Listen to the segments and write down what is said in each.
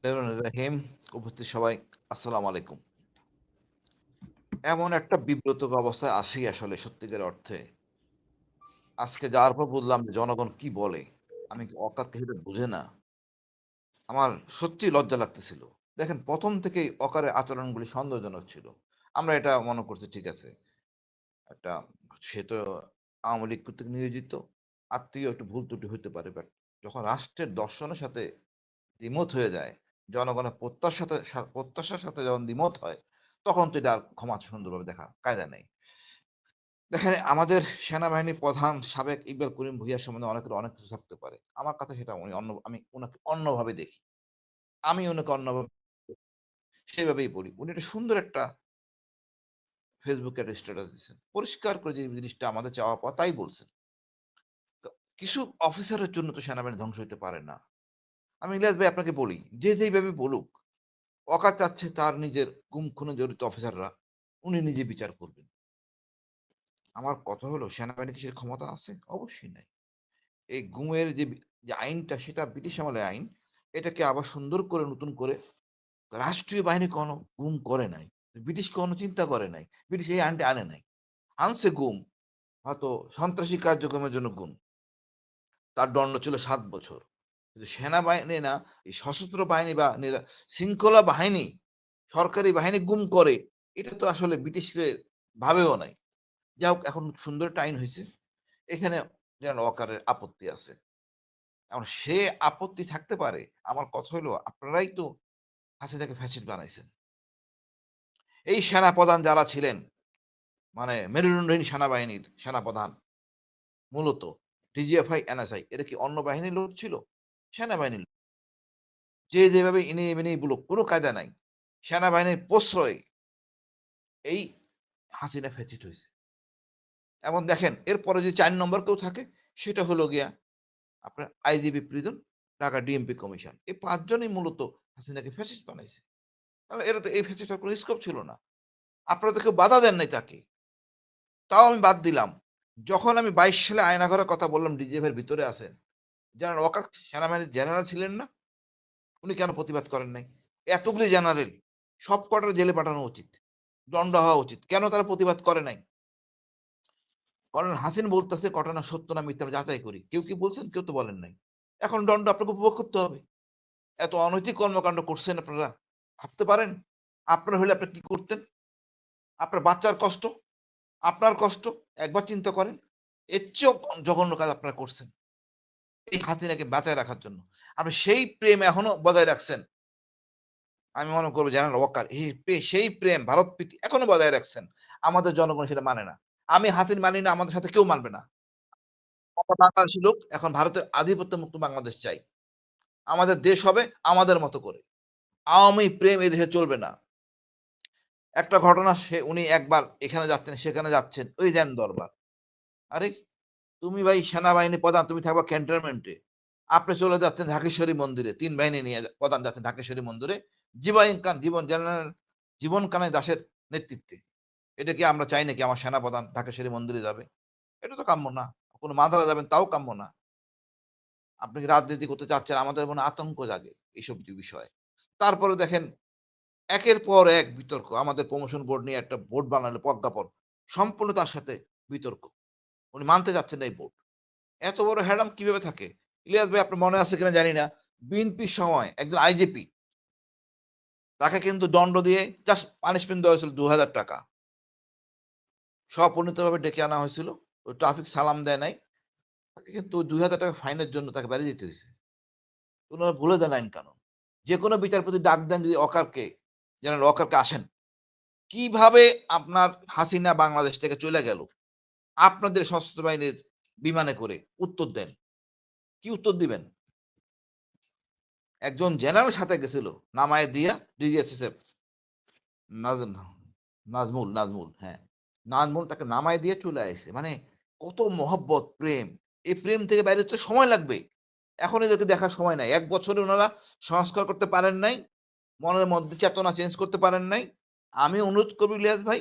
রহিম, উপস্থিত সবাই আসসালামু আলাইকুম। এমন একটা বিব্রতকর অবস্থায় আছি আসলে সত্যিকার অর্থে। আজকে যাওয়ার পর বুঝলাম যে জনগণ কি বলে। আমি কি অকাতকে সেটা বুঝে না। আমার সত্যিই লজ্জা লাগতেছিল। দেখেন ১ম থেকেই অকারের আচরণগুলি সন্দেহজনক ছিল। আমরা এটা মনে করছি ঠিক আছে। একটা সে তো আওয়ামী লীগ কর্তৃক নিয়োজিত। আত্মীয় একটু ভুল ত্রুটি হইতে পারে। বাট যখন রাষ্ট্রের দর্শনের সাথে দ্বিমত হয়ে যায়, জনগণের প্রত্যাশার সাথে যখন দ্বিমত হয়, তখন তো এটা আর ক্ষমা সুন্দরভাবে দেখা কায়দা নেই। দেখেন আমাদের সেনাবাহিনী প্রধান সাবেক ইকবাল করিম ভূঁইয়ার সম্বন্ধে অনেকের অনেক কিছু থাকতে পারে। আমার কাছে সেটা আমি উনাকে অন্যভাবে দেখি। আমি উনাকে অন্যভাবে সেভাবেই পড়ি। উনি একটা সুন্দর একটা ফেসবুকে একটা স্ট্যাটাস দিছেন। পরিষ্কার করে যে জিনিসটা আমাদের চাওয়া পাওয়া তাই বলছেন। তো কিছু অফিসারের জন্য তো সেনাবাহিনী ধ্বংস হইতে পারে না। আমি ইলিয়াস ভাই আপনাকে বলি, যে যেইভাবে বলুক, অকাত চাচ্ছে তার নিজের গুম খুনে জড়িত অফিসাররা উনি নিজে বিচার করবেন। আমার কথা হলো সেনাবাহিনীর কি সে ক্ষমতা আছে? অবশ্যই নাই। এই গুমের যে আইনটা সেটা ব্রিটিশ আমলের আইন। এটাকে আবার সুন্দর করে নতুন করে রাষ্ট্রীয় বাহিনী কোনো গুম করে নাই। ব্রিটিশ কোনো চিন্তা করে নাই। ব্রিটিশ এই আইনটা আনে নাই। আনছে গুম, হয়তো সন্ত্রাসী কার্যক্রমের জন্য গুম। তার দণ্ড ছিল ৭ বছর। কিন্তু সেনাবাহিনী না, এই সশস্ত্র বাহিনী বা শৃঙ্খলা বাহিনী, সরকারি বাহিনী গুম করে, এটা তো আসলে ব্রিটিশদের ভাবেও নাই। যাই হোক এখন সুন্দর একটা আইন হইছে। এখানে জেনারেল ওয়াকারের আপত্তি আছে। এখন সে আপত্তি থাকতে পারে। আমার কথা হলো আপনারাই তো হাসিনাকে ফ্যাসিস্ট বানাইছেন। এই সেনাপ্রধান যারা ছিলেন, মানে মেরুদণ্ডহীন সেনাবাহিনীর সেনাপ্রধান মূলত ডিজিএফআই, এনএসআই এরা কি অন্য বাহিনীর লোক ছিল? সেনাবাহিনীর লোক। যে যেভাবে ইনিয়ে বিনিয়ে বলুক কোনো কায়দা নাই। সেনাবাহিনীর প্রশ্রয়ে এই হাসিনা ফ্যাসিস্ট হইছে। এবং দেখেন এরপরে যে ৪ নম্বর কেউ থাকে সেটা হলো গিয়া আপনার IGP prison, Dhaka DMP commission. এই ৫ জনই মূলত হাসিনাকে ফ্যাসিস্ট বানাইছে। তাহলে এরা তো এই ফ্যাসিস্টের কোনো স্কোপ ছিল না। আপনারা তো কেউ বাধা দেন নাই তাকে। তাও আমি বাদ দিলাম। যখন আমি ২২ সালে আয়নাঘরের কথা বললাম ডিজিএফ এর ভিতরে আছেন। জেনারেল ওয়াকার সেনাবাহিনীর জেনারেল ছিলেন না? উনি কেন প্রতিবাদ করেন নাই? এতগুলি জেনারেল সব কটার জেলে পাঠানো উচিত। দণ্ড হওয়া উচিত। কেন তারা প্রতিবাদ করে নাই? কর্নেল হাসিন বলতেছে ঘটনা সত্য না মিথ্যা যাচাই করি। কেউ কি বলছেন? কেউ তো বলেন নাই। এখন দণ্ড আপনাকে উপভোগ করতে হবে। এত অনৈতিক কর্মকাণ্ড করছেন আপনারা। ভাবতে পারেন? আপনার হইলে আপনি কি করতেন? আপনার বাচ্চার কষ্ট, আপনার কষ্ট একবার চিন্তা করেন। এর চেয়েও জঘন্য কাজ আপনারা করছেন। এই হাসিনাকে বাঁচায় রাখার জন্য। আপনি সেই প্রেম এখনো বজায় রাখছেন। আমি মনে করব জেনারেল ওয়াকার সেই প্রেম ভারত প্রীতি এখনো বজায় রাখছেন। আমাদের জনগণ সেটা মানে না। আমি হাসিন মানি না, আমাদের সাথে কেউ মানবে না। আমরা বাংলাদেশী লোক এখন ভারতের আধিপত্যমুক্ত বাংলাদেশ চাই। আমাদের দেশ হবে আমাদের মতো করে। আওয়ামী প্রেম এই দেশে চলবে না। একটা ঘটনা উনি একবার এখানে যাচ্ছেন, সেখানে যাচ্ছেন, ওই দেন দরবার। আরে তুমি ভাই সেনাবাহিনী প্রধান, তুমি থাকবা ক্যান্টনমেন্টে। আপনি চলে যাচ্ছেন ঢাকেশ্বরী মন্দিরে। ৩ বাহিনী নিয়ে প্রধান যাচ্ছেন ঢাকেশ্বরী মন্দিরে। জেনারেল জীবন কানাই দাসের নেতৃত্বে। এটা কি আমরা চাই নাকি আমার সেনাপ্রধান ঢাকেশ্বরী মন্দিরে যাবে? এটা তো কাম্য না। কোন মাদারা যাবেন তাও কাম্য না। আপনি কি রাজনীতি করতে চাচ্ছেন? আমাদের মনে আতঙ্ক জাগে এইসব বিষয়ে। তারপরে দেখেন একের পর এক বিতর্ক। আমাদের প্রমোশন বোর্ড নিয়ে একটা বোর্ড বানালো প্রজ্ঞাপন। সম্পূর্ণ তার সাথে বিতর্ক। উনি মানতে চাচ্ছেন না এই বোর্ড। এত বড় হ্যাডাম কিভাবে থাকে? ইলিয়াস ভাই আপনার মনে আছে কিনা জানি না। বিএনপির সময় একজন আইজিপি তাকে কিন্তু দণ্ড দিয়ে জাস্ট পানিশমেন্ট দেওয়া হয়েছিল ৳২,০০০ স্বপরিণতভাবে ডেকে আনা হয়েছিল। ওই ট্রাফিক সালাম দেয় নাই। তাকে কিন্তু ৳২,০০০ ফাইনের জন্য তাকে বাইরে যেতে হইছে। উনারা ভুলে দেন আইন কানুন। যেকোনো বিচারপতি ডাক দেন যদি ওয়াকারকে, জেনারেল ওয়াকারকে আসেন। কিভাবে আপনার হাসিনা বাংলাদেশ থেকে চইলা গেল? আপনাদের সশস্ত্র বাহিনীর বিমানে করে উত্তর দেন। কি উত্তর দিবেন? একজন জেনারেল সাথে গেছিল। নামায়ে দিয়া ডিজিএসএসএফ নাজ নাজমুল হ্যাঁ। নাজমুল তাকে নামায় দিয়ে চলে আইছে। মানে কত মহব্বত, প্রেম। এই প্রেম থেকে বাইরে হতে সময় লাগবে। এখন এদেরকে দেখার সময় নাই। ১ বছরে উনারা সংস্কার করতে পারেন নাই। মনের মধ্যে চেতনা চেঞ্জ করতে পারেন নাই। আমি অনুরোধ করব ইলিয়াস ভাই,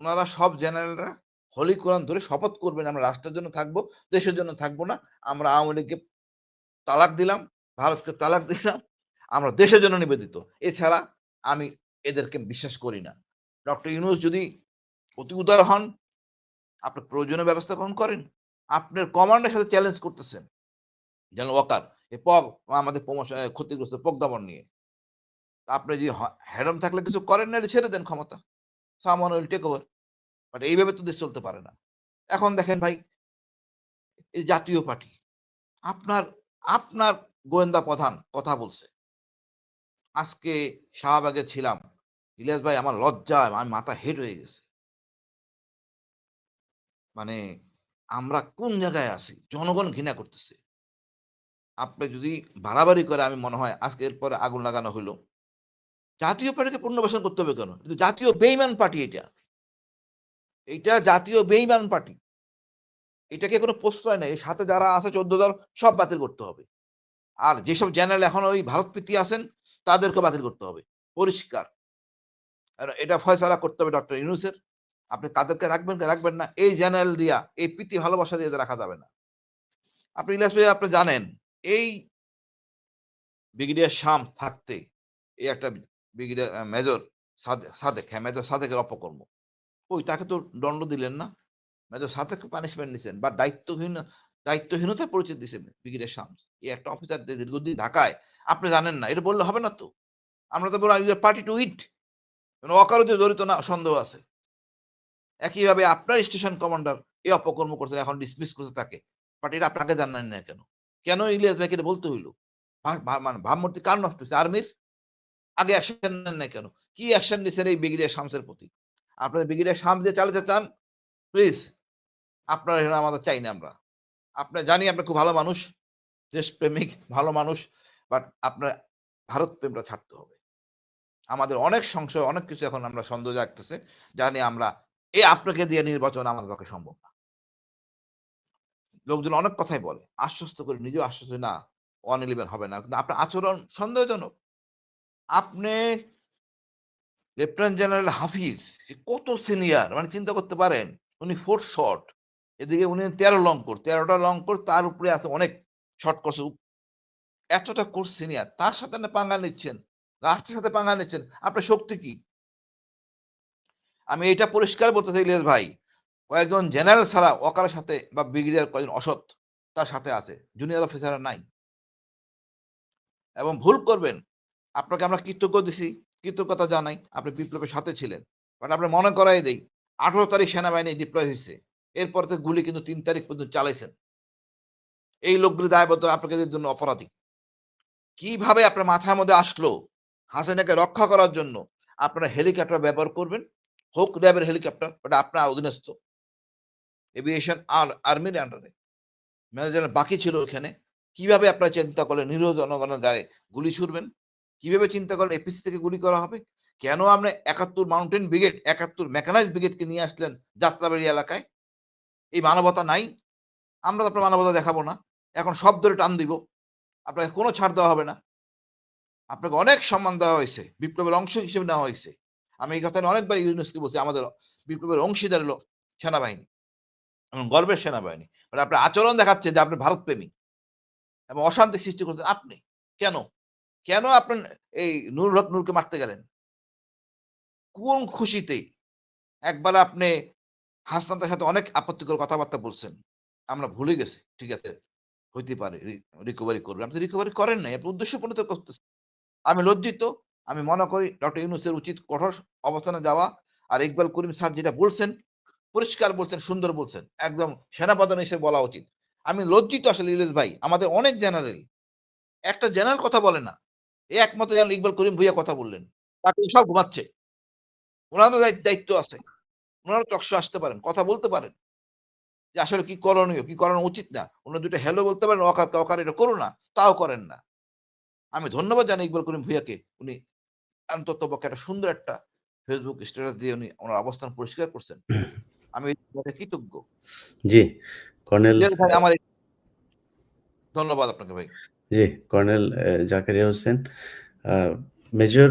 উনারা সব জেনারেলরা হলি কোরআন ধরে শপথ করবেন আমরা রাষ্ট্রের জন্য থাকবো, দেশের জন্য থাকবো না। আমরা আওয়ামী লীগকে তালাক দিলাম, ভারতকে তালাক দিলাম। আমরা দেশের জন্য নিবেদিত। এছাড়া আমি এদেরকে বিশ্বাস করি না। ডক্টর ইউনূস যদি অতি উদার হন, আপনি প্রয়োজনীয় ব্যবস্থা গ্রহণ করেন। আপনার কমান্ডের সাথে চ্যালেঞ্জ করতেছেন। জেনারেল ওয়াকার আমাদের ক্ষতিগ্রস্ত প্রজ্ঞাপন নিয়ে। আপনি যদি হেডম থাকলে কিছু করেন নাহলে ছেড়ে দেন ক্ষমতা। Someone will take over. But এইভাবে তো দেশ চলতে পারে না। এখন দেখেন ভাই, এই জাতীয় পার্টি আপনার আপনার গোয়েন্দা প্রধান কথা বলছে। আজকে শাহবাগে ছিলাম। ইলিয়াস ভাই আমার লজ্জায় আমি মাথা হেট হয়ে গেছে। মানে আমরা কোন জায়গায় আছি? জনগণ ঘৃণা করতেছে। আপনি যদি বাড়াবাড়ি করে আমি মনে হয় আজকে এরপরে আগুন লাগানো হইল। জাতীয় পার্টিকে পুনর্বাসন করতে হবে কেন? কিন্তু জাতীয় বেইমান পার্টি এটা। এইটা জাতীয় বেইমান পার্টি। এটাকে কোনো প্রশ্রয় নাই। এর সাথে যারা আছে ১৪ দল সব বাতিল করতে হবে। আর যেসব জেনারেল এখন ওই ভারতপ্রীতি আছেন তাদেরকেও বাতিল করতে হবে। পরিষ্কার। আর এটা ফয়সালা করতে হবে ডক্টর ইউনূসের। আপনি কাদেরকে রাখবেন কি রাখবেন না এই জেনারেল দিয়া, এই প্রীতি ভালোবাসা দিয়ে এদের রাখা যাবে না। আপনি ইলিয়াস ভাই আপনি জানেন এই ব্রিগেডিয়ার শাম থাকতে এই একটা ব্রিগেডিয়ার মেজর সাদেক, হ্যাঁ, মেজর সাদেকের অপকর্ম। কই তাকে তো দণ্ড দিলেন না। মেজর সাদেককে পানিশমেন্ট দিছেন বা দায়িত্বহীনতার পরিচয় দিছেন ব্রিগেডিয়ার শামস। এই একটা অফিসার দীর্ঘদিন ঢাকায় আপনি জানেন না। এটা বললে হবে না তো। আমরা তো বললাম ইউ আর পার্টি টু ইট। অকারণে জড়িত না সন্দেহ আছে। একইভাবে আপনার স্টেশন কমান্ডার এই অপকর্ম করছেন, এখন ডিসমিস করছে তাকে। বাট এটা আপনাকে জানান না কেন? কেন ইলিয়াস ভাইকে এটা বলতে হইল? মানে ভাবমূর্তি কার নষ্ট হইছে? আর্মির? আগে অ্যাকশন নেন নাই কেন? কি অ্যাকশন নিছেন এই ব্রিগেডিয়ার শামসের প্রতি? আপনারা ব্রিগেডিয়ার শামস দিয়ে চালাতে চান? প্লিজ আপনারা এখানে আমাদের চাই না আমরা। জানি আপনি খুব ভালো মানুষ, দেশপ্রেমিক ভালো মানুষ। বাট আপনার ভারত প্রেমটা ছাড়তে হবে। আমাদের অনেক সংশয়, অনেক কিছু এখন আমরা সন্দেহ জাগতেছে। জানি আমরা আপনাকে দিয়ে নির্বাচন আমাদের পক্ষে সম্ভব না। লোকজন অনেক কথাই বলে। আশ্বস্ত করে নিজেও আশ্বস্ত না 111 হবে না। কিন্তু আপনার আচরণ সন্দেহজনক। আপনি লেফটেন্যান্ট জেনারেল হাফিজ কত সিনিয়র মানে চিন্তা করতে পারেন। উনি 4 শট। এদিকে উনি 13 লং কোর্স। 13 টা লং কোর্স তার উপরে আছে অনেক শর্ট কোর্স এতটা কোর্স সিনিয়র। তার সাথে না পাঙ্গা নিচ্ছেন। রাষ্ট্রের সাথে পাঙ্গা নিচ্ছেন। আপনার শক্তি কি? আমি এটা পরিষ্কার বলতে চাই ইলিয়াস ভাই। কয়েকজন জেনারেল ছাড়া ওয়াকারের সাথে বা ব্রিগেডিয়ার কয়েকজন অসৎ তার সাথে আছে। জুনিয়র অফিসাররা নাই। এবং ভুল করবেন। আপনাকে আমরা কৃতজ্ঞ দিছি, কৃতজ্ঞতা জানাই। আপনি বিপ্লবের সাথে ছিলেন। বাট আমরা মনে করাই দেই, ১৮ তারিখ সেনাবাহিনী ডিপ্লয় হইছে। এরপর তো গুলি কিন্তু ৩ তারিখ পর্যন্ত চালাইছেন। এই লোকগুলো দায়বদ্ধ আপনাদের জন্য অপরাধী। কিভাবে আপনার মাথার মধ্যে আসলো হাসিনাকে রক্ষা করার জন্য আপনারা হেলিকপ্টার ব্যবহার করবেন? হোক র্যাবের হেলিকপ্টার, ওটা আপনার অধীনস্থ। এভিয়েশন আর্মির আন্ডারে। মেজর জেনারেল বাকি ছিল ওখানে। কিভাবে আপনারা চিন্তা করলেন নিরীহ জনগণের গায়ে গুলি ছুড়বেন? কিভাবে চিন্তা করলেন এপিসি থেকে গুলি করা হবে? কেন আপনি ৭১ মাউন্টেন ব্রিগেড, ৭১ মেকানাইজড ব্রিগেডকে নিয়ে আসলেন যাত্রাবাড়ি এলাকায়? এই মানবতা নাই? আমরা তো আপনার মানবতা দেখাবো না। এখন সব ধরে টান দিব। আপনাকে কোনো ছাড় দেওয়া হবে না। আপনাকে অনেক সম্মান দেওয়া হইছে। বিপ্লবের অংশ হিসেবে নেওয়া হইছে। আমি এই কথা নিয়ে অনেকবার ইউনূসকে বলছি আমাদের বিপ্লবের অংশীদার হলো সেনাবাহিনী এবং গর্বের সেনাবাহিনী। বাট আপনার আচরণ দেখাচ্ছে যে আপনি ভারতপ্রেমী এবং অশান্তি সৃষ্টি করছেন আপনি। কেন? কেন আপনার এই নুরুল হক নূরকে মারতে গেলেন? কোন খুশিতে? একবার আপনি হাসনাতের সাথে অনেক আপত্তিকর কথাবার্তা বলছেন। আমরা ভুলে গেছি। ঠিক আছে, হইতে পারে রিকভারি করবেন। আপনি রিকভারি করেন নাই। আপনি উদ্দেশ্য প্রণীত করতেছেন। আমি লজ্জিত। আমি মনে করি ডক্টর ইউনূসের উচিত কঠোর অবস্থানে যাওয়া। আর ইকবাল করিম স্যার যেটা বলছেন, পরিষ্কার বলছেন, সুন্দর বলছেন। একদম সেনাপ্রধান হিসেবে বলা উচিত। আমি লজ্জিত আসলে ইলিয়াস ভাই। আমাদের অনেক জেনারেল, একটা জেনারেল কথা বলে না। এই একমাত্র জেনারেল ইকবাল করিম ভূঁইয়া কথা বললেন। বাকি সব ঘুমাচ্ছে। উনারও দায়িত্ব আছে। উনারও টকশো আসতে পারেন, কথা বলতে পারেন। যে আসলে কি করণীয়, কি করানো উচিত না। উনারা ২ টা হেলো বলতে পারেন, অকার এটা করো না। তাও করেন না। আমি ধন্যবাদ জানাই ইকবাল করিম ভূঁইয়াকে। উনি অন্ততপক্ষে একটা সুন্দর একটা ফেসবুক স্ট্যাটাস দিয়ে উনি উনার অবস্থান পরিষ্কার করছেন। আমি এটাতে কৃতজ্ঞ। জি, কর্নেল ইলিয়াস ভাই আমার ধন্যবাদ আপনাকে ভাই। জি, কর্নেল জাকারিয়া হোসেন। মেজর